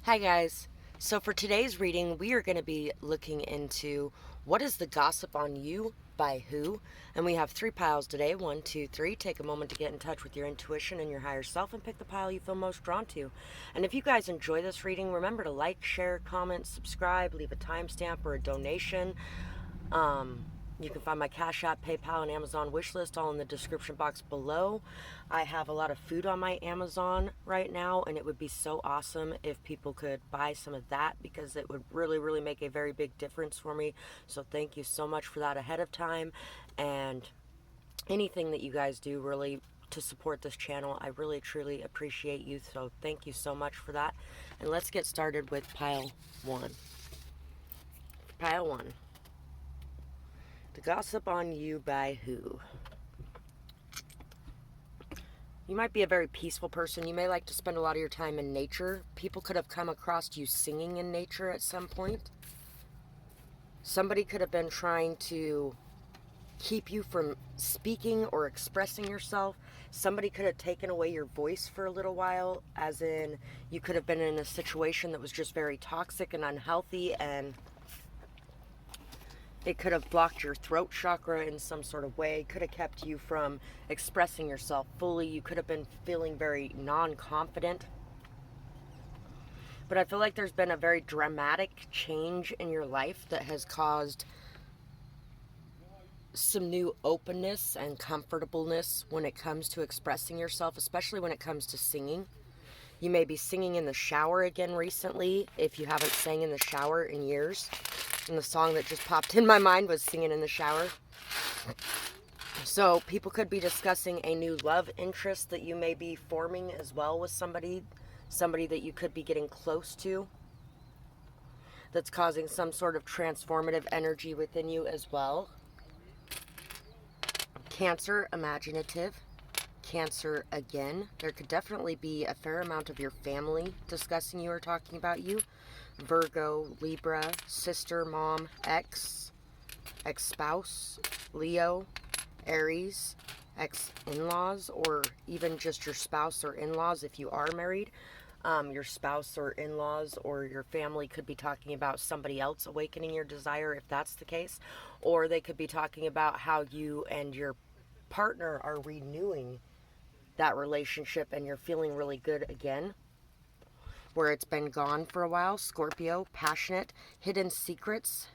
Hi guys. So for today's reading, we are going to be looking into what is the gossip on you by who? And we have 3 piles today. 1, 2, 3. Take a moment to get in touch with your intuition and your higher self and pick the pile you feel most drawn to. And if you guys enjoy this reading, remember to like, share, comment, subscribe, leave a timestamp or a donation. You can find my Cash App, PayPal, and Amazon wish list all in the description box below. I have a lot of food on my Amazon right now, and it would be so awesome if people could buy some of that because it would really, really make a very big difference for me. So thank you so much for that ahead of time. And anything that you guys do really to support this channel, I really, truly appreciate you. So thank you so much for that. And let's get started with pile 1. Pile 1. The gossip on you by who? You might be a very peaceful person. You may like to spend a lot of your time in nature. People could have come across you singing in nature at some point. Somebody could have been trying to keep you from speaking or expressing yourself. Somebody could have taken away your voice for a little while, as in you could have been in a situation that was just very toxic and unhealthy, and it could have blocked your throat chakra in some sort of way. It could have kept you from expressing yourself fully. You could have been feeling very non-confident. But I feel like there's been a very dramatic change in your life that has caused some new openness and comfortableness when it comes to expressing yourself, especially when it comes to singing. You may be singing in the shower again recently if you haven't sang in the shower in years. And the song that just popped in my mind was Singing in the Shower. So people could be discussing a new love interest that you may be forming as well with somebody that you could be getting close to, that's causing some sort of transformative energy within you as well. Cancer, imaginative. Cancer again. There could definitely be a fair amount of your family discussing you or talking about you. Virgo, Libra, sister, mom, ex-spouse, Leo, Aries, ex-in-laws, or even just your spouse or in-laws if you are married. Your spouse or in-laws or your family could be talking about somebody else awakening your desire if that's the case. Or they could be talking about how you and your partner are renewing that relationship and you're feeling really good again, where it's been gone for a while. Scorpio, passionate, hidden secrets,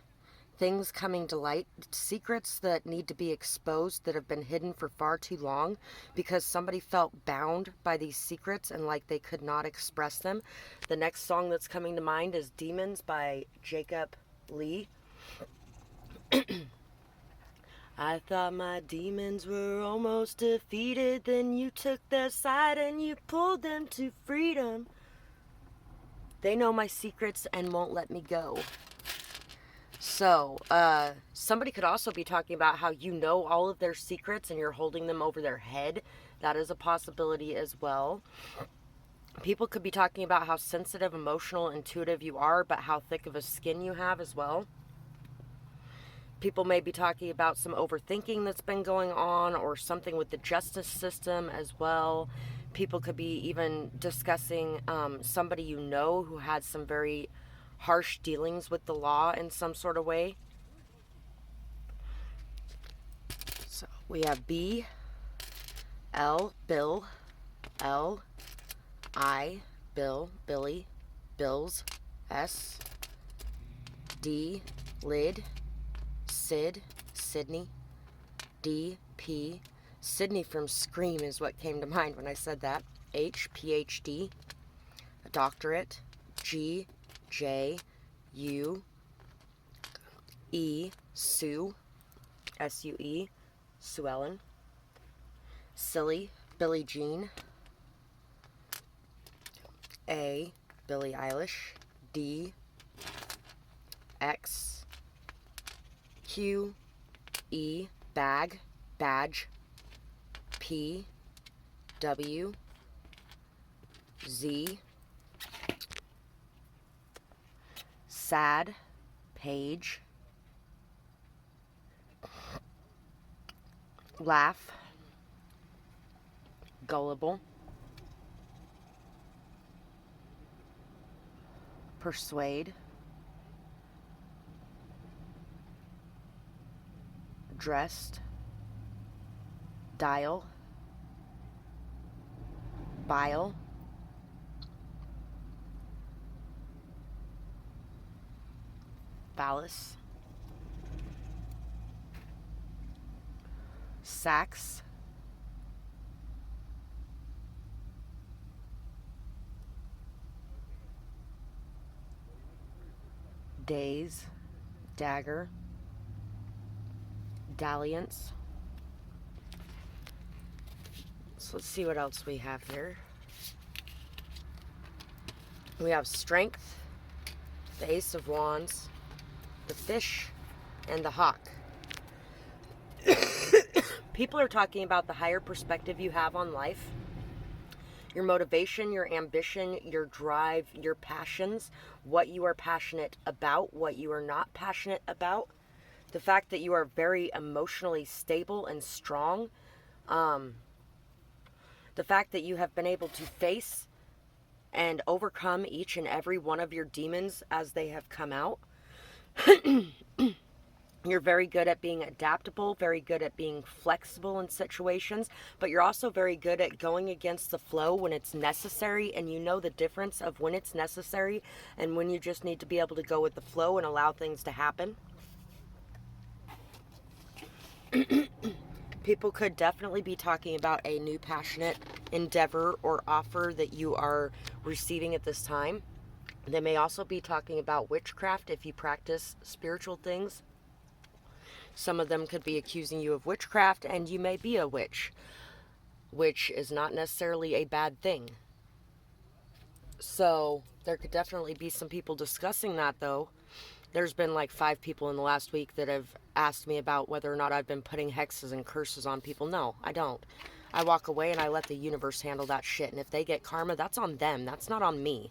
things coming to light, secrets that need to be exposed that have been hidden for far too long because somebody felt bound by these secrets and like they could not express them. The next song that's coming to mind is Demons by Jacob Lee. I thought my demons were almost defeated, then you took their side and you pulled them to freedom. They know my secrets and won't let me go. So, somebody could also be talking about how you know all of their secrets and you're holding them over their head. That is a possibility as well. People could be talking about how sensitive, emotional, intuitive you are, but how thick of a skin you have as well. People may be talking about some overthinking that's been going on or something with the justice system as well. People could be even discussing somebody you know who had some very harsh dealings with the law in some sort of way. So we have B, L, Bill, L, I, Bill, Billy, Bills, S, D, Lid, Sid, Sydney, D, P, Sydney from Scream is what came to mind when I said that. H, PhD, a doctorate. G, J, U, E, Sue, S-U-E, Sue Ellen. Silly, Billie Jean. A, Billie Eilish. D, X, Q, E, bag, badge. P, W, Z, sad, page, laugh, gullible, persuade, dressed, dial, bile, phallus, sax, days, dagger, dalliance. So let's see what else we have here. We have strength, the ace of wands, the fish, and the hawk. People are talking about the higher perspective you have on life, your motivation, your ambition, your drive, your passions, what you are passionate about, what you are not passionate about, the fact that you are very emotionally stable and strong, the fact that you have been able to face and overcome each and every one of your demons as they have come out. You're very good at being adaptable, very good at being flexible in situations, but you're also very good at going against the flow when it's necessary, and you know the difference of when it's necessary and when you just need to be able to go with the flow and allow things to happen. People could definitely be talking about a new passionate endeavor or offer that you are receiving at this time. They may also be talking about witchcraft if you practice spiritual things. Some of them could be accusing you of witchcraft, and you may be a witch, which is not necessarily a bad thing. So there could definitely be some people discussing that, though. There's been like 5 people in the last week that have asked me about whether or not I've been putting hexes and curses on people. No, I don't. I walk away and I let the universe handle that shit. And if they get karma, that's on them. That's not on me.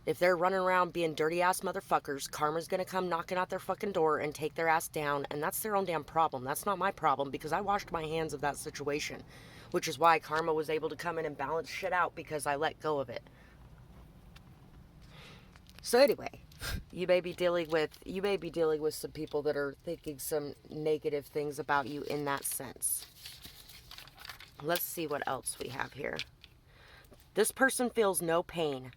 If they're running around being dirty ass motherfuckers, karma's gonna come knocking out their fucking door and take their ass down, and that's their own damn problem. That's not my problem, because I washed my hands of that situation, which is why karma was able to come in and balance shit out, because I let go of it. So anyway, you may be dealing with some people that are thinking some negative things about you in that sense. Let's see what else we have here. This person feels no pain.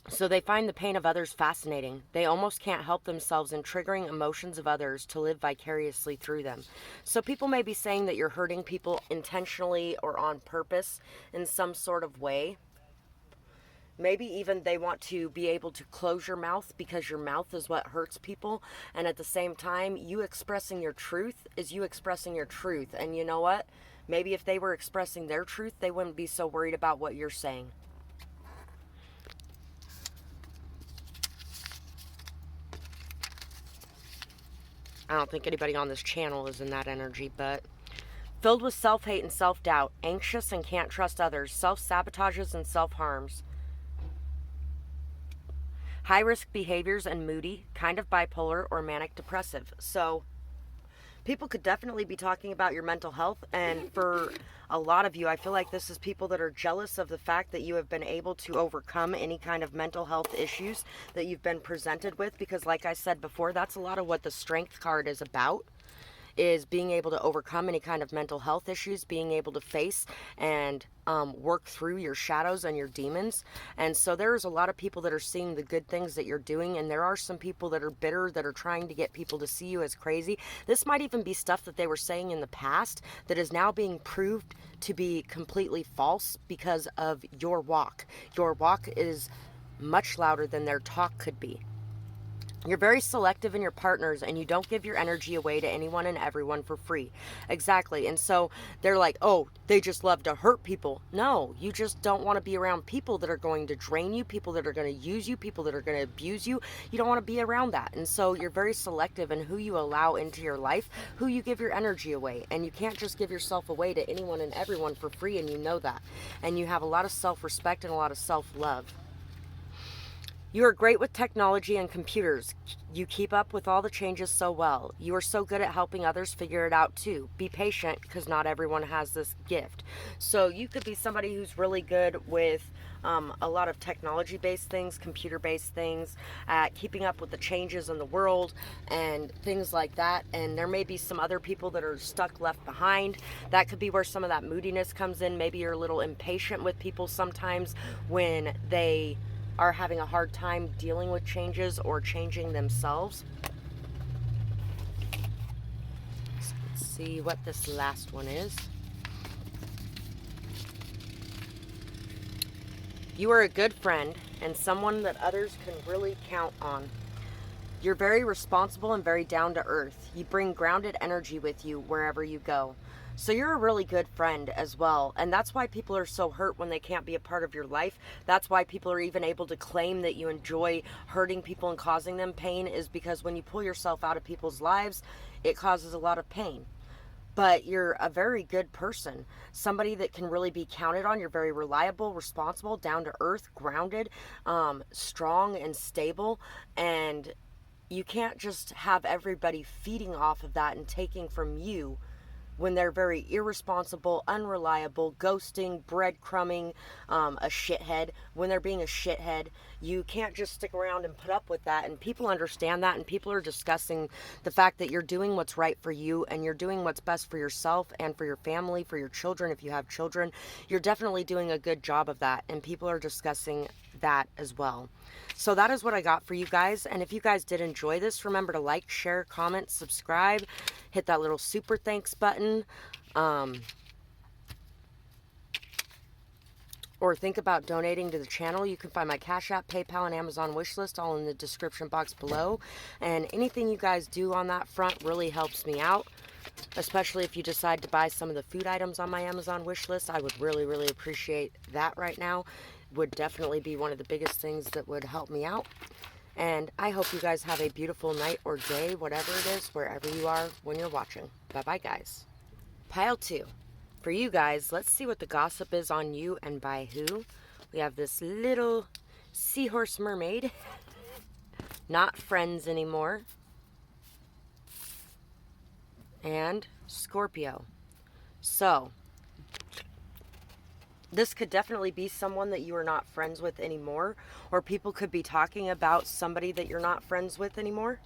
So they find the pain of others fascinating. They almost can't help themselves in triggering emotions of others to live vicariously through them. So people may be saying that you're hurting people intentionally or on purpose in some sort of way. Maybe even they want to be able to close your mouth because your mouth is what hurts people. And at the same time, you expressing your truth is you expressing your truth. And you know what? Maybe if they were expressing their truth, they wouldn't be so worried about what you're saying. I don't think anybody on this channel is in that energy, but filled with self-hate and self-doubt, anxious and can't trust others, self-sabotages and self-harms, high-risk behaviors and moody, kind of bipolar or manic depressive. So people could definitely be talking about your mental health, and for a lot of you, I feel like this is people that are jealous of the fact that you have been able to overcome any kind of mental health issues that you've been presented with, because like I said before, that's a lot of what the strength card is about, is being able to overcome any kind of mental health issues, being able to face and work through your shadows and your demons. And so there's a lot of people that are seeing the good things that you're doing, and there are some people that are bitter, that are trying to get people to see you as crazy. This might even be stuff that they were saying in the past that is now being proved to be completely false because of your walk. Your walk is much louder than their talk could be. You're very selective in your partners, and you don't give your energy away to anyone and everyone for free. Exactly. And so they're like, oh, they just love to hurt people. No, you just don't want to be around people that are going to drain you, people that are going to use you, people that are going to abuse you. You don't want to be around that. And so you're very selective in who you allow into your life, who you give your energy away. And you can't just give yourself away to anyone and everyone for free, and you know that. And you have a lot of self-respect and a lot of self-love. You are great with technology and computers. You keep up with all the changes so well. You are so good at helping others figure it out too. Be patient, because not everyone has this gift. So you could be somebody who's really good with a lot of technology-based things, computer-based things, keeping up with the changes in the world and things like that. And there may be some other people that are stuck, left behind. That could be where some of that moodiness comes in. Maybe you're a little impatient with people sometimes when they are having a hard time dealing with changes or changing themselves. Let's see what this last one is. You are a good friend and someone that others can really count on. You're very responsible and very down to earth. You bring grounded energy with you wherever you go. So you're a really good friend as well. And that's why people are so hurt when they can't be a part of your life. That's why people are even able to claim that you enjoy hurting people and causing them pain, is because when you pull yourself out of people's lives, it causes a lot of pain. But you're a very good person, somebody that can really be counted on. You're very reliable, responsible, down to earth, grounded, strong and stable. And you can't just have everybody feeding off of that and taking from you when they're very irresponsible, unreliable, ghosting, breadcrumbing, a shithead. When they're being a shithead, you can't just stick around and put up with that. And people understand that, and people are discussing the fact that you're doing what's right for you and you're doing what's best for yourself and for your family, for your children. If you have children, you're definitely doing a good job of that, and people are discussing that as well. So that is what I got for you guys. And if you guys did enjoy this, remember to like, share, comment, subscribe, hit that little super thanks button, or think about donating to the channel. You can find my Cash App, PayPal, and Amazon wish list all in the description box below. And anything you guys do on that front really helps me out, especially if you decide to buy some of the food items on my Amazon wish list. I would really, really appreciate that right now. Would definitely be one of the biggest things that would help me out. And I hope you guys have a beautiful night or day, whatever it is, wherever you are when you're watching. Bye-bye, guys. Pile 2. For you guys, let's see what the gossip is on you and by who. We have this little seahorse mermaid. Not friends anymore. And Scorpio. So this could definitely be someone that you are not friends with anymore, or people could be talking about somebody that you're not friends with anymore.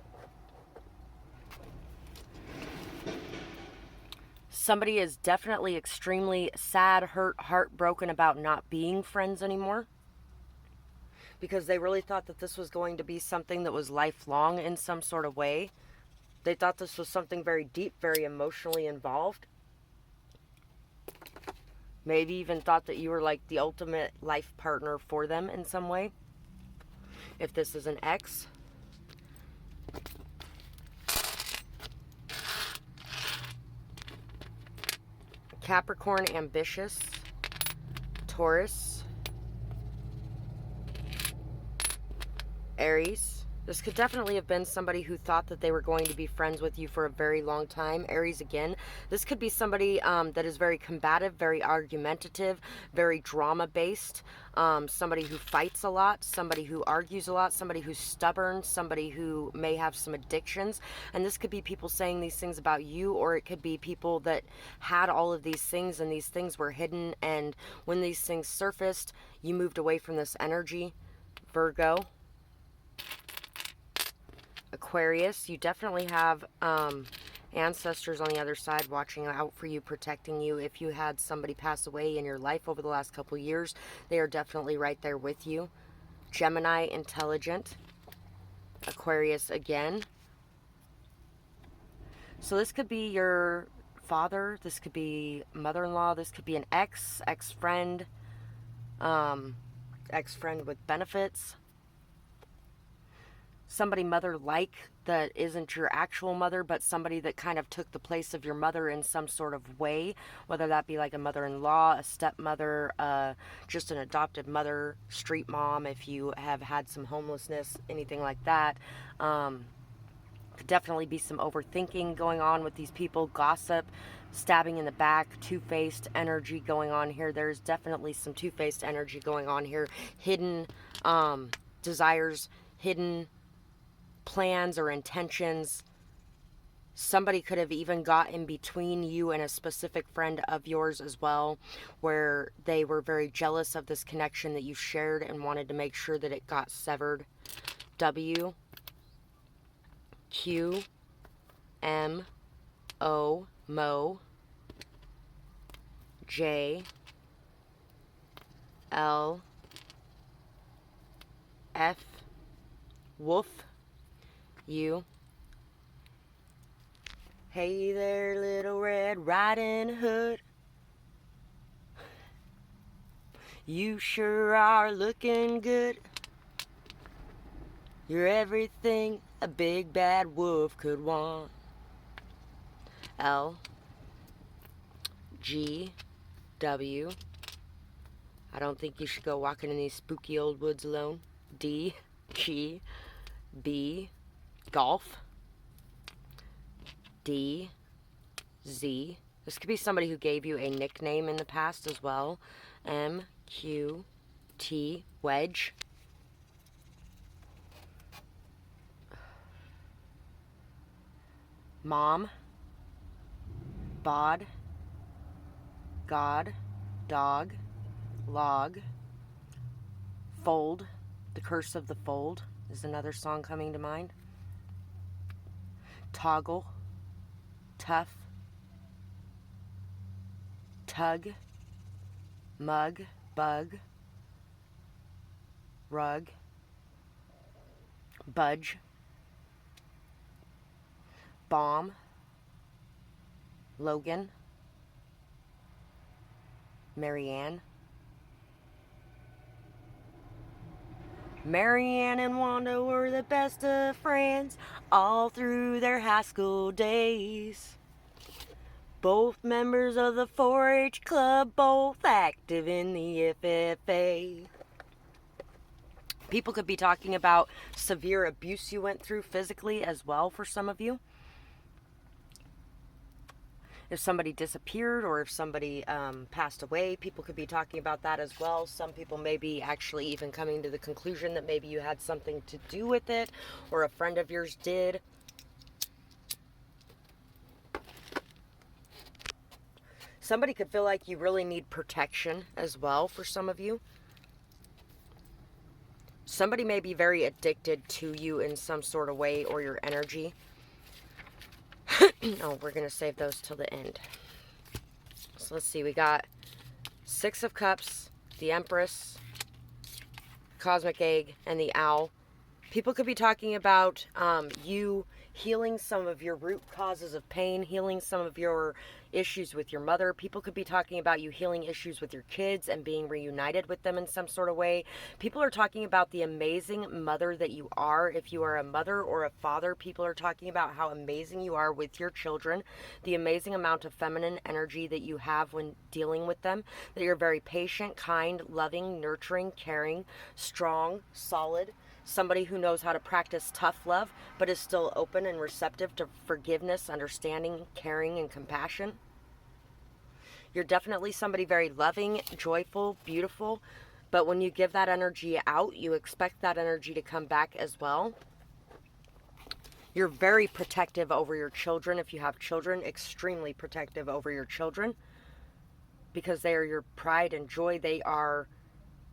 Somebody is definitely extremely sad, hurt, heartbroken about not being friends anymore, because they really thought that this was going to be something that was lifelong in some sort of way. They thought this was something very deep, very emotionally involved. Maybe even thought that you were like the ultimate life partner for them in some way. If this is an ex. Capricorn, ambitious. Taurus. Aries. This could definitely have been somebody who thought that they were going to be friends with you for a very long time. Aries again. This could be somebody that is very combative, very argumentative, very drama-based. Somebody who fights a lot, somebody who argues a lot, somebody who's stubborn, somebody who may have some addictions. And this could be people saying these things about you, or it could be people that had all of these things and these things were hidden. And when these things surfaced, you moved away from this energy. Virgo. Aquarius, you definitely have ancestors on the other side watching out for you, protecting you. If you had somebody pass away in your life over the last couple years, they are definitely right there with you. Gemini, intelligent. Aquarius again. So this could be your father, this could be mother-in-law, this could be an ex-friend, ex-friend with benefits. Somebody mother-like that isn't your actual mother, but somebody that kind of took the place of your mother in some sort of way, whether that be like a mother-in-law, a stepmother, just an adopted mother, street mom, if you have had some homelessness, anything like that. Could definitely be some overthinking going on with these people, gossip, stabbing in the back, two-faced energy going on here. There's definitely some two-faced energy going on here. Hidden desires, hidden plans or intentions. Somebody could have even got in between you and a specific friend of yours as well, where they were very jealous of this connection that you shared and wanted to make sure that it got severed. W, Q, M, O, Mo, J, L, F, Wolf, U. Hey there, little Red Riding Hood. You sure are looking good. You're everything a big bad wolf could want. L, G, W. I don't think you should go walking in these spooky old woods alone. D, G, B, golf. D, Z. This could be somebody who gave you a nickname in the past as well. M, Q, T, wedge. Mom, bod, God, dog, log, fold. The Curse of the Fold is another song coming to mind. Toggle, tough, tug, mug, bug, rug, budge, bomb, Logan, Marianne. Marianne and Wanda were the best of friends all through their high school days. Both members of the 4-H club, both active in the FFA. People could be talking about severe abuse you went through physically as well for some of you. If somebody disappeared or if somebody passed away, people could be talking about that as well. Some people may be actually even coming to the conclusion that maybe you had something to do with it or a friend of yours did. Somebody could feel like you really need protection as well for some of you. Somebody may be very addicted to you in some sort of way or your energy. Oh, we're going to save those till the end. So let's see. We got 6 of Cups, the Empress, Cosmic Egg, and the Owl. People could be talking about you healing some of your root causes of pain, healing some of your issues with your mother. People could be talking about you healing issues with your kids and being reunited with them in some sort of way. People are talking about the amazing mother that you are. If you are a mother or a father, people are talking about how amazing you are with your children, the amazing amount of feminine energy that you have when dealing with them, that you're very patient, kind, loving, nurturing, caring, strong, solid. Somebody who knows how to practice tough love, but is still open and receptive to forgiveness, understanding, caring, and compassion. You're definitely somebody very loving, joyful, beautiful, but when you give that energy out, you expect that energy to come back as well. You're very protective over your children. If you have children, extremely protective over your children because they are your pride and joy. They are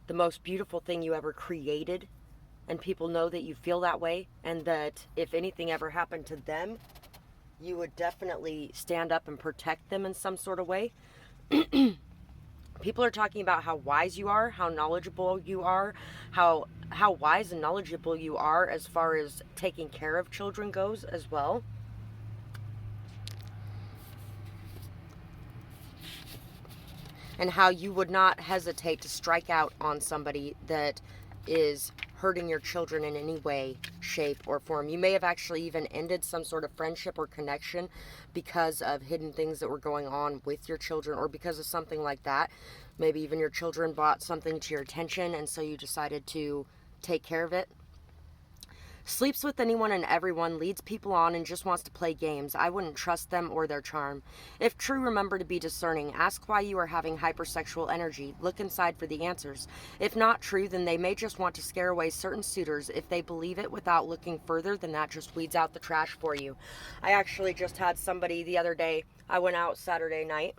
the most beautiful thing you ever created. And people know that you feel that way, and that if anything ever happened to them, you would definitely stand up and protect them in some sort of way. People are talking about how wise you are, how knowledgeable you are, how wise and knowledgeable you are as far as taking care of children goes as well. And how you would not hesitate to strike out on somebody that is hurting your children in any way, shape, or form. You may have actually even ended some sort of friendship or connection because of hidden things that were going on with your children or because of something like that. Maybe even your children brought something to your attention and so you decided to take care of it. Sleeps with anyone and everyone, leads people on, and just wants to play games. I wouldn't trust them or their charm. If true, remember to be discerning. Ask why you are having hypersexual energy. Look inside for the answers. If not true, then they may just want to scare away certain suitors. If they believe it without looking further, then that just weeds out the trash for you. I actually just had somebody the other day. I went out Saturday night.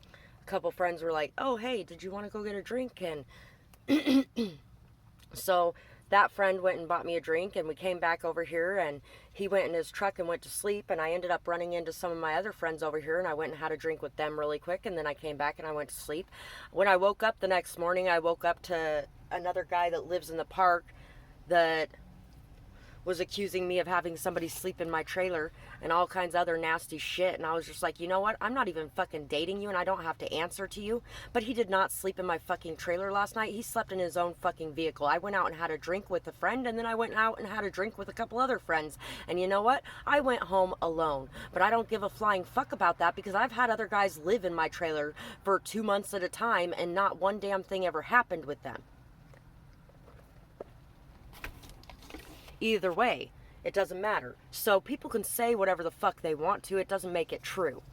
A couple friends were like, oh, hey, did you want to go get a drink? And so that friend went and bought me a drink, and we came back over here, and he went in his truck and went to sleep, and I ended up running into some of my other friends over here, and I went and had a drink with them really quick, and then I came back and I went to sleep. When I woke up the next morning, I woke up to another guy that lives in the park that was accusing me of having somebody sleep in my trailer and all kinds of other nasty shit. And I was just like, you know what? I'm not even fucking dating you, and I don't have to answer to you. But he did not sleep in my fucking trailer last night. He slept in his own fucking vehicle. I went out and had a drink with a friend, and then I went out and had a drink with a couple other friends. And you know what? I went home alone. But I don't give a flying fuck about that, because I've had other guys live in my trailer for 2 months at a time, and not one damn thing ever happened with them. Either way, it doesn't matter. So people can say whatever the fuck they want to. It doesn't make it true.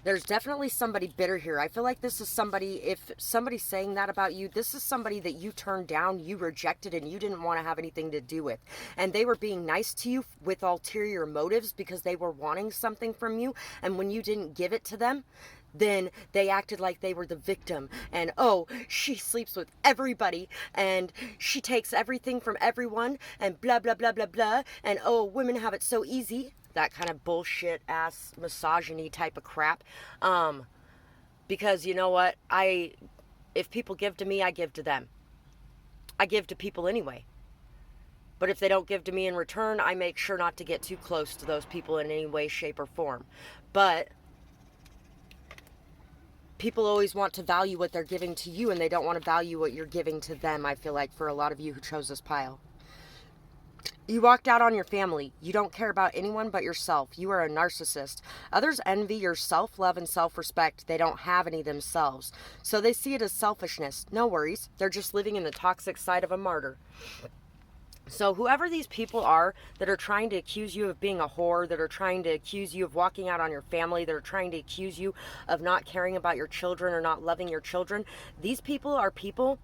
There's definitely somebody bitter here. I feel like this is somebody, if somebody's saying that about you, this is somebody that you turned down, you rejected, and you didn't want to have anything to do with. And they were being nice to you with ulterior motives because they were wanting something from you. And when you didn't give it to them, then they acted like they were the victim, and oh, she sleeps with everybody, and she takes everything from everyone, and blah blah blah blah blah, and oh, women have it so easy. That kind of bullshit ass misogyny type of crap. Because you know what, if people give to me, I give to them. I give to people anyway. But if they don't give to me in return, I make sure not to get too close to those people in any way, shape, or form. But people always want to value what they're giving to you, and they don't want to value what you're giving to them, I feel like, for a lot of you who chose this pile. You walked out on your family. You don't care about anyone but yourself. You are a narcissist. Others envy your self-love and self-respect. They don't have any themselves. So they see it as selfishness. No worries. They're just living in the toxic side of a martyr. So whoever these people are that are trying to accuse you of being a whore, that are trying to accuse you of walking out on your family, that are trying to accuse you of not caring about your children or not loving your children, these people are people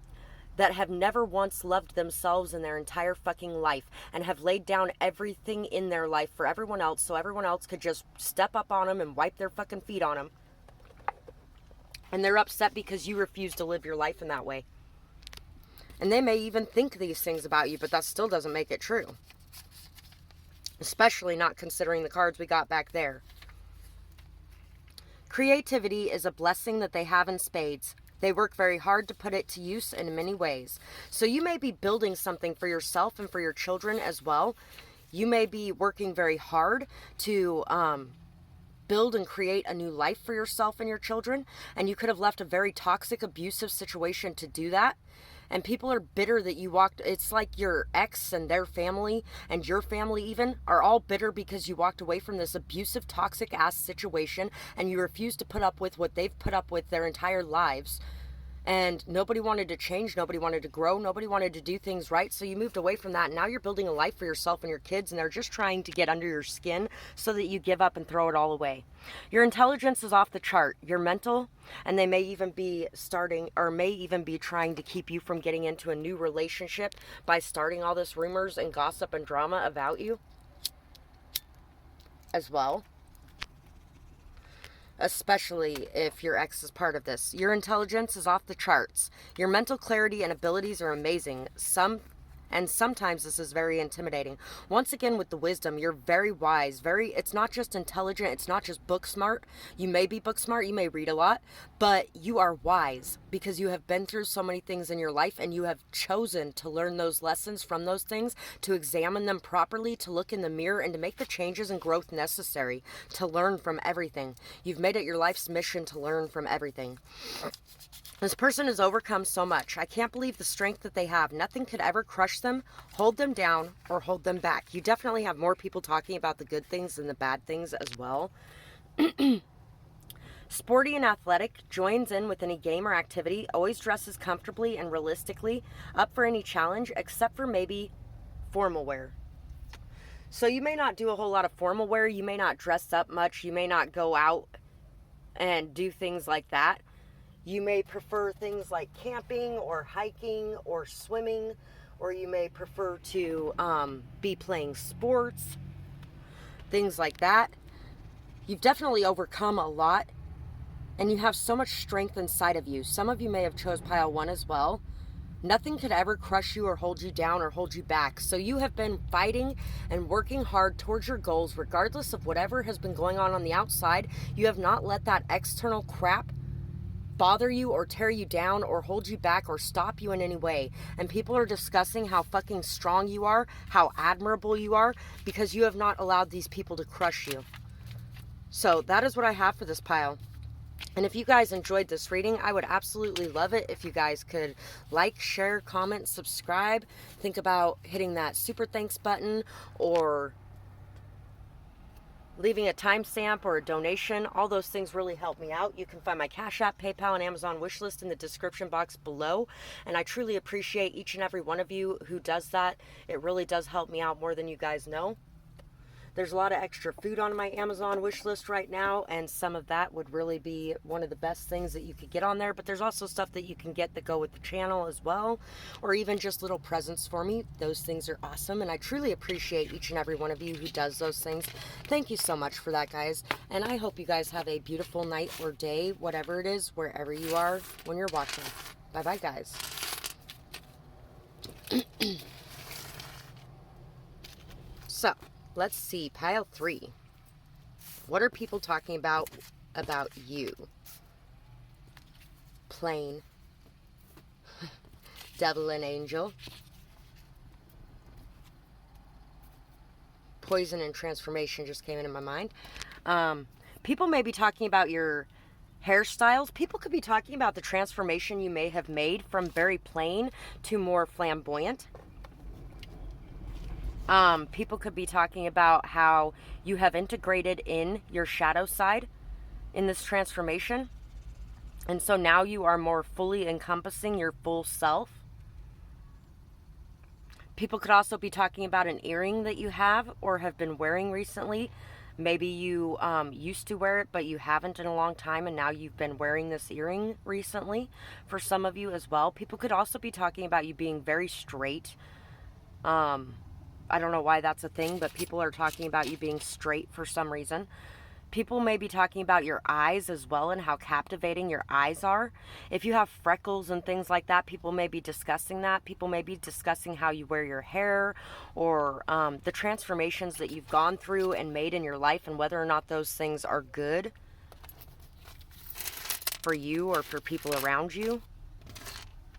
that have never once loved themselves in their entire fucking life, and have laid down everything in their life for everyone else, so everyone else could just step up on them and wipe their fucking feet on them. And they're upset because you refuse to live your life in that way. And they may even think these things about you, but that still doesn't make it true. Especially not considering the cards we got back there. Creativity is a blessing that they have in spades. They work very hard to put it to use in many ways. So you may be building something for yourself and for your children as well. You may be working very hard to build and create a new life for yourself and your children. And you could have left a very toxic, abusive situation to do that. And people are bitter that you walked. It's like your ex and their family and your family even are all bitter because you walked away from this abusive, toxic ass situation, and you refused to put up with what they've put up with their entire lives. And nobody wanted to change, nobody wanted to grow, nobody wanted to do things right, so you moved away from that, and now you're building a life for yourself and your kids, and they're just trying to get under your skin so that you give up and throw it all away. Your intelligence is off the chart. You're mental, and they may even be trying to keep you from getting into a new relationship by starting all this rumors and gossip and drama about you as well. Especially if your ex is part of this. Your intelligence is off the charts. Your mental clarity and abilities are amazing. Sometimes this is very intimidating. Once again, with the wisdom, you're very wise. It's not just intelligent. It's not just book smart. You may be book smart. You may read a lot, but you are wise because you have been through so many things in your life, and you have chosen to learn those lessons from those things, to examine them properly, to look in the mirror, and to make the changes and growth necessary to learn from everything. You've made it your life's mission to learn from everything. This person has overcome so much. I can't believe the strength that they have. Nothing could ever crush them, hold them down, or hold them back. You definitely have more people talking about the good things than the bad things as well. Sporty and athletic, joins in with any game or activity, always dresses comfortably and realistically, up for any challenge except for maybe formal wear. So you may not do a whole lot of formal wear, you may not dress up much, you may not go out and do things like that. You may prefer things like camping or hiking or swimming, or you may prefer to be playing sports, things like that. You've definitely overcome a lot, and you have so much strength inside of you. Some of you may have chose pile 1 as well. Nothing could ever crush you or hold you down or hold you back. So you have been fighting and working hard towards your goals, regardless of whatever has been going on the outside. You have not let that external crap bother you or tear you down or hold you back or stop you in any way. And people are discussing how fucking strong you are, how admirable you are, because you have not allowed these people to crush you. So that is what I have for this pile. And if you guys enjoyed this reading, I would absolutely love it if you guys could like, share, comment, subscribe. Think about hitting that super thanks button or leaving a timestamp or a donation. All those things really help me out. You can find my Cash App, PayPal, and Amazon wish list in the description box below. And I truly appreciate each and every one of you who does that. It really does help me out more than you guys know. There's a lot of extra food on my Amazon wish list right now, and some of that would really be one of the best things that you could get on there. But there's also stuff that you can get that go with the channel as well, or even just little presents for me. Those things are awesome, and I truly appreciate each and every one of you who does those things. Thank you so much for that, guys, and I hope you guys have a beautiful night or day, whatever it is, wherever you are when you're watching. Bye-bye, guys. So, let's see, pile 3. What are people talking about you? Plain. Devil and angel. Poison and transformation just came into my mind. People may be talking about your hairstyles. People could be talking about the transformation you may have made from very plain to more flamboyant. People could be talking about how you have integrated in your shadow side in this transformation. And so now you are more fully encompassing your full self. People could also be talking about an earring that you have or have been wearing recently. Maybe you used to wear it, but you haven't in a long time, and now you've been wearing this earring recently for some of you as well. People could also be talking about you being very straight. I don't know why that's a thing, but people are talking about you being straight for some reason. People may be talking about your eyes as well and how captivating your eyes are. If you have freckles and things like that, people may be discussing that. People may be discussing how you wear your hair or the transformations that you've gone through and made in your life and whether or not those things are good for you or for people around you.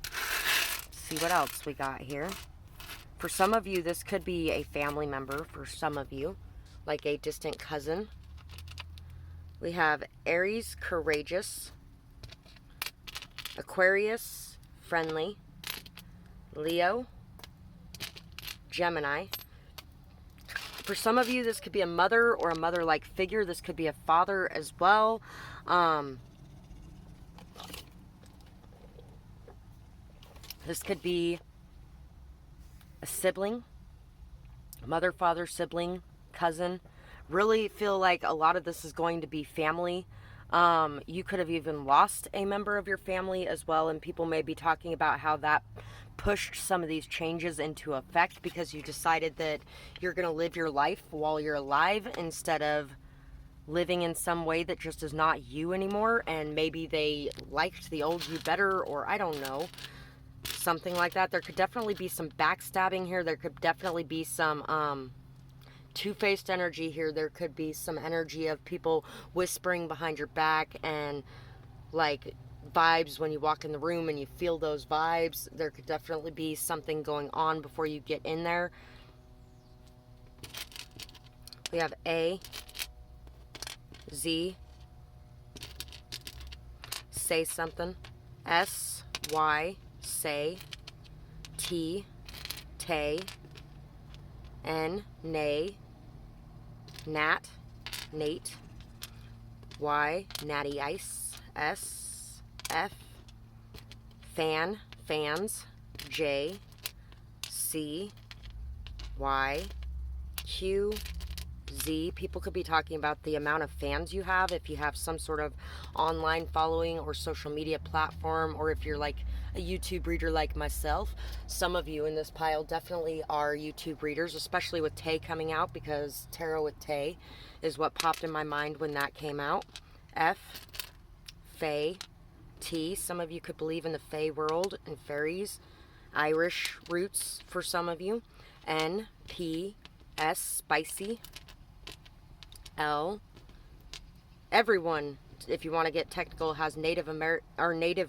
Let's see what else we got here. For some of you, this could be a family member for some of you, like a distant cousin. We have Aries, courageous, Aquarius, friendly, Leo, Gemini. For some of you, this could be a mother or a mother-like figure. This could be a father as well. This could be a sibling, mother, father, sibling, cousin. Really feel like a lot of this is going to be family. You could have even lost a member of your family as well, and people may be talking about how that pushed some of these changes into effect because you decided that you're going to live your life while you're alive instead of living in some way that just is not you anymore, and maybe they liked the old you better, or I don't know. Something like that. There could definitely be some backstabbing here. There could definitely be some two-faced energy here. There could be some energy of people whispering behind your back and like vibes when you walk in the room and you feel those vibes. There could definitely be something going on before you get in there. We have A, Z, say something, S, Y, say, T, tay, N, nay, Nat, Nate, Y, Natty Ice, S, F, Fan, Fans, J, C, Y, Q, Z. People could be talking about the amount of fans you have if you have some sort of online following or social media platform, or if you're like a YouTube reader like myself. Some of you in this pile definitely are YouTube readers, especially with Tay coming out, because Tarot with Tay is what popped in my mind when that came out. F, Fae, T. Some of you could believe in the Fae world and fairies. Irish roots for some of you. N, P, S, spicy. L. Everyone, if you want to get technical, has native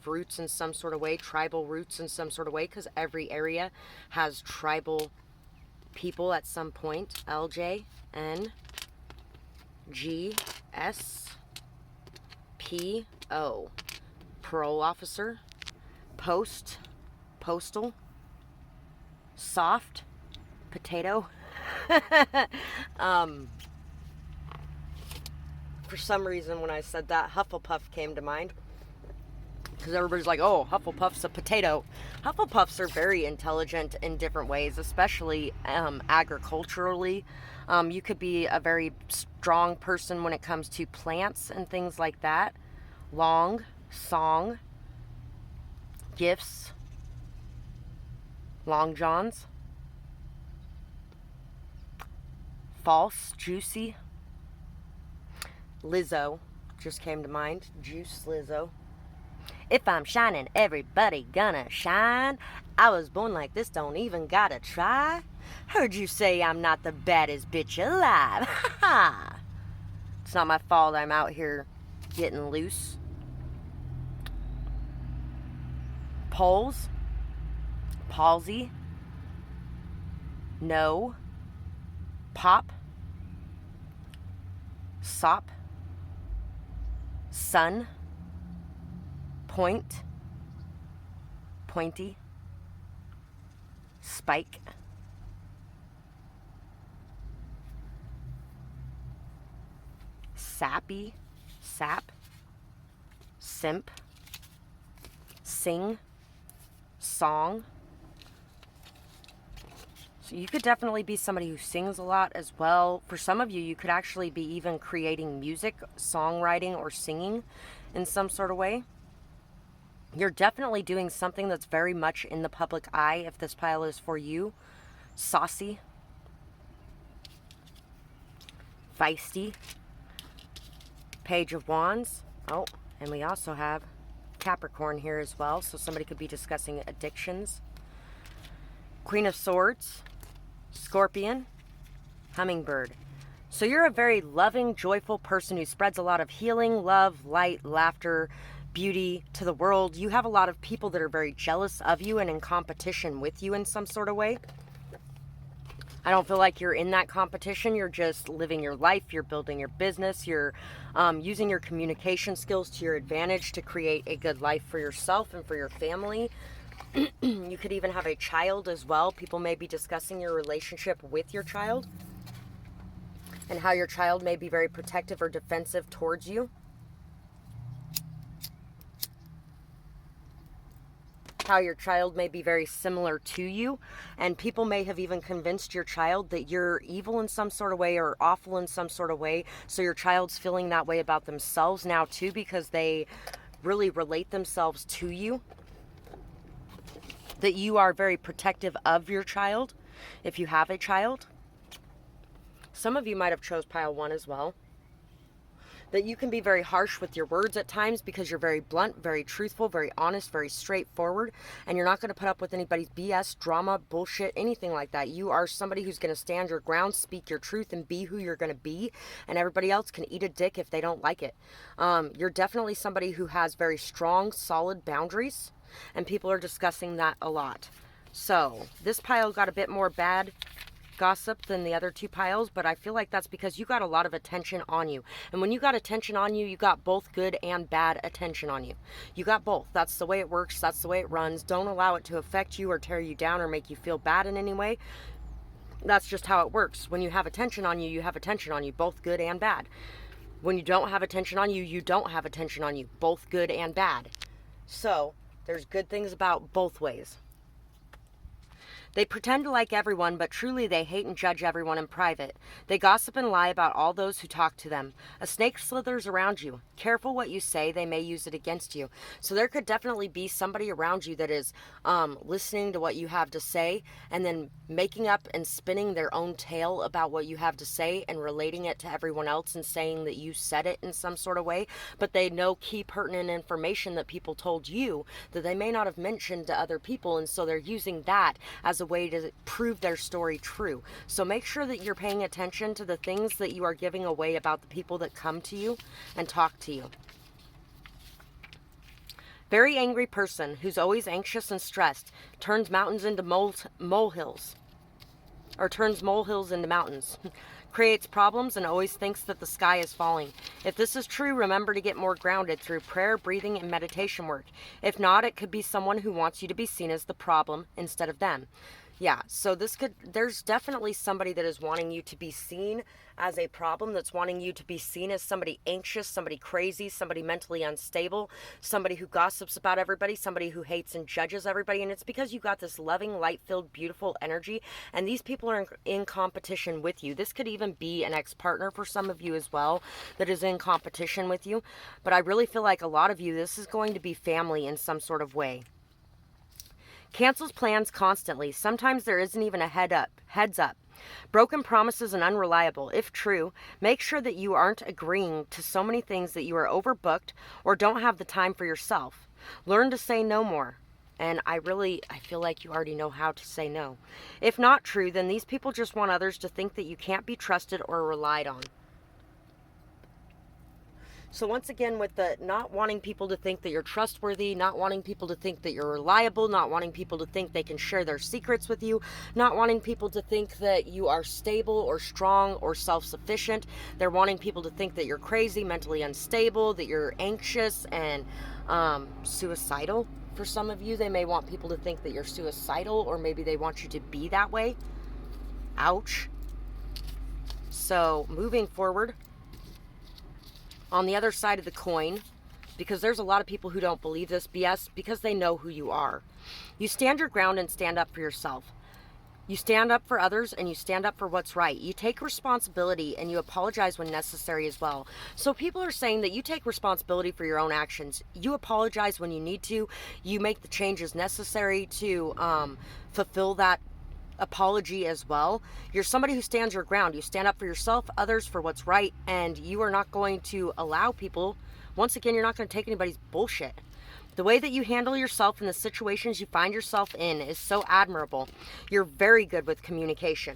roots in some sort of way, tribal roots in some sort of way, because every area has tribal people at some point. L, J, N, G, S, P, O. Parole officer. Post, postal. Soft, potato. For some reason, when I said that, Hufflepuff came to mind. Because everybody's like, oh, Hufflepuff's a potato. Hufflepuffs are very intelligent in different ways, especially agriculturally. You could be a very strong person when it comes to plants and things like that. Long, song, gifts, long johns. False, juicy. Lizzo just came to mind. Juice Lizzo. If I'm shining, everybody gonna shine. I was born like this, don't even gotta try. Heard you say I'm not the baddest bitch alive. Ha ha. It's not my fault I'm out here getting loose. Poles. Palsy. No. Pop. Sop. Sun. Point. Pointy. Spike. Sappy. Sap. Simp. Sing. Song. So you could definitely be somebody who sings a lot as well. For some of you, you could actually be even creating music, songwriting, or singing in some sort of way. You're definitely doing something that's very much in the public eye if this pile is for you. Saucy. Feisty. Page of Wands. Oh, and we also have Capricorn here as well, so somebody could be discussing addictions. Queen of Swords. Scorpion. Hummingbird. So you're a very loving, joyful person who spreads a lot of healing, love, light, laughter, beauty to the world. You have a lot of people that are very jealous of you and in competition with you in some sort of way. I don't feel like you're in that competition. You're just living your life. You're building your business. You're using your communication skills to your advantage to create a good life for yourself and for your family. You could even have a child as well. People may be discussing your relationship with your child and how your child may be very protective or defensive towards you. How your child may be very similar to you, and people may have even convinced your child that you're evil in some sort of way or awful in some sort of way, so your child's feeling that way about themselves now too, because they really relate themselves to you. That you are very protective of your child if you have a child. Some of you might have chose pile 1 as well. That you can be very harsh with your words at times because you're very blunt, very truthful, very honest, very straightforward, and you're not going to put up with anybody's BS, drama, bullshit, anything like that. You are somebody who's going to stand your ground, speak your truth, and be who you're going to be, and everybody else can eat a dick if they don't like it. You're definitely somebody who has very strong, solid boundaries, and people are discussing that a lot. So this pile got a bit more bad gossip than the other 2 piles, but I feel like that's because you got a lot of attention on you. And when you got attention on you, you got both good and bad attention on you. You got both. That's the way it works. That's the way it runs. Don't allow it to affect you or tear you down or make you feel bad in any way. That's just how it works. When you have attention on you, you have attention on you, both good and bad. When you don't have attention on you, you don't have attention on you, both good and bad. So there's good things about both ways. They pretend to like everyone, but truly they hate and judge everyone in private. They gossip and lie about all those who talk to them. A snake slithers around you. Careful what you say, they may use it against you. So there could definitely be somebody around you that is listening to what you have to say and then making up and spinning their own tale about what you have to say and relating it to everyone else and saying that you said it in some sort of way. But they know key pertinent information that people told you that they may not have mentioned to other people, and so they're using that as a way to prove their story true. So make sure that you're paying attention to the things that you are giving away about the people that come to you and talk to you. Very angry person who's always anxious and stressed turns mountains into molehills, or turns molehills into mountains. Creates problems and always thinks that the sky is falling. If this is true, remember to get more grounded through prayer, breathing, and meditation work. If not, it could be someone who wants you to be seen as the problem instead of them. Yeah, so there's definitely somebody that is wanting you to be seen as a problem, that's wanting you to be seen as somebody anxious, somebody crazy, somebody mentally unstable, somebody who gossips about everybody, somebody who hates and judges everybody. And it's because you got this loving, light-filled, beautiful energy, and these people are in competition with you. This could even be an ex-partner for some of you as well that is in competition with you. But I really feel like a lot of you, this is going to be family in some sort of way. Cancels plans constantly. Sometimes there isn't even a heads up. Broken promises and unreliable. If true, make sure that you aren't agreeing to so many things that you are overbooked or don't have the time for yourself. Learn to say no more. And I feel like you already know how to say no. If not true, then these people just want others to think that you can't be trusted or relied on. So once again, with the not wanting people to think that you're trustworthy, not wanting people to think that you're reliable, not wanting people to think they can share their secrets with you, not wanting people to think that you are stable or strong or self-sufficient. They're wanting people to think that you're crazy, mentally unstable, that you're anxious and suicidal. For some of you, they may want people to think that you're suicidal, or maybe they want you to be that way. Ouch. So moving forward, on the other side of the coin, because there's a lot of people who don't believe this BS because they know who you are. You stand your ground and stand up for yourself. You stand up for others and you stand up for what's right. You take responsibility and you apologize when necessary as well. So people are saying that you take responsibility for your own actions. You apologize when you need to. You make the changes necessary to fulfill that apology as well. You're somebody who stands your ground. You stand up for yourself, others, for what's right, and you are not going to allow people, once again, you're not going to take anybody's bullshit. The way that you handle yourself in the situations you find yourself in is so admirable. You're very good with communication.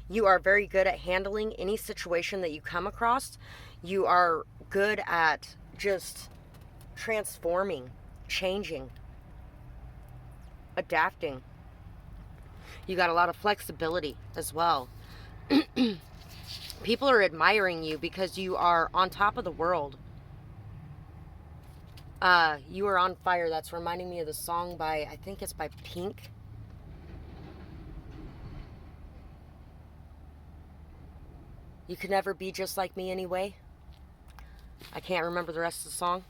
You are very good at handling any situation that you come across. You are good at just transforming, changing, adapting. You got a lot of flexibility as well. People are admiring you because you are on top of the world. You are on fire. That's reminding me of the song by, I think it's by Pink. You could never be just like me anyway. I can't remember the rest of the song.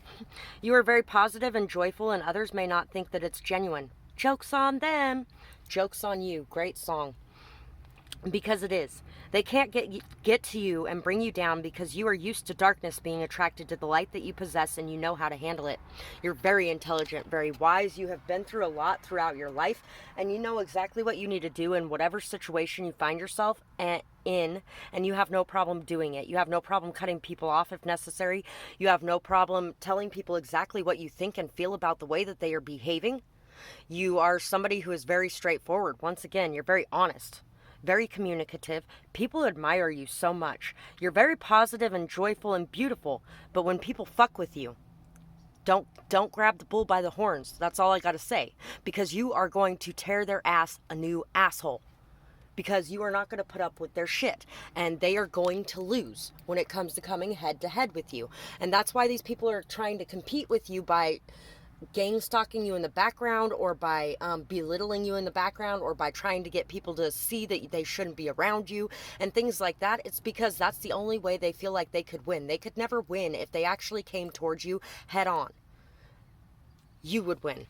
You are very positive and joyful, and others may not think that it's genuine. Joke's on them. Joke's on you. Great song. Because it is. They can't get to you and bring you down because you are used to darkness being attracted to the light that you possess, and you know how to handle it. You're very intelligent, very wise. You have been through a lot throughout your life, and you know exactly what you need to do in whatever situation you find yourself in, and you have no problem doing it. You have no problem cutting people off if necessary. You have no problem telling people exactly what you think and feel about the way that they are behaving. You are somebody who is very straightforward. Once again, you're very honest, very communicative. People admire you so much. You're very positive and joyful and beautiful, but when people fuck with you, don't grab the bull by the horns. That's all I gotta say, because you are going to tear their ass a new asshole, because you are not going to put up with their shit, and they are going to lose when it comes to coming head to head with you. And that's why these people are trying to compete with you by gang stalking you in the background, or by belittling you in the background, or by trying to get people to see that they shouldn't be around you and things like that, it's because that's the only way they feel like they could win. They could never win if they actually came towards you head on. You would win.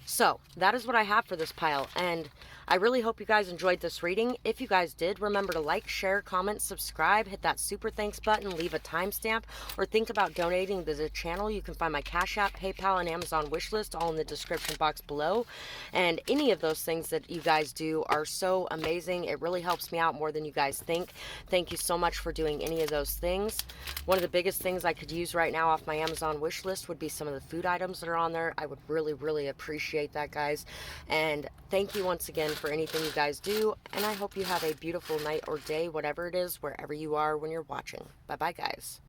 So that is what I have for this pile, and I really hope you guys enjoyed this reading. If you guys did, remember to like, share, comment, subscribe, hit that super thanks button, leave a timestamp, or think about donating to the channel. You can find my Cash App, PayPal, and Amazon wish list all in the description box below. And any of those things that you guys do are so amazing. It really helps me out more than you guys think. Thank you so much for doing any of those things. One of the biggest things I could use right now off my Amazon wish list would be some of the food items that are on there. I would really, really appreciate that, guys. And thank you once again for anything you guys do, and I hope you have a beautiful night or day, whatever it is, wherever you are when you're watching. Bye bye, guys.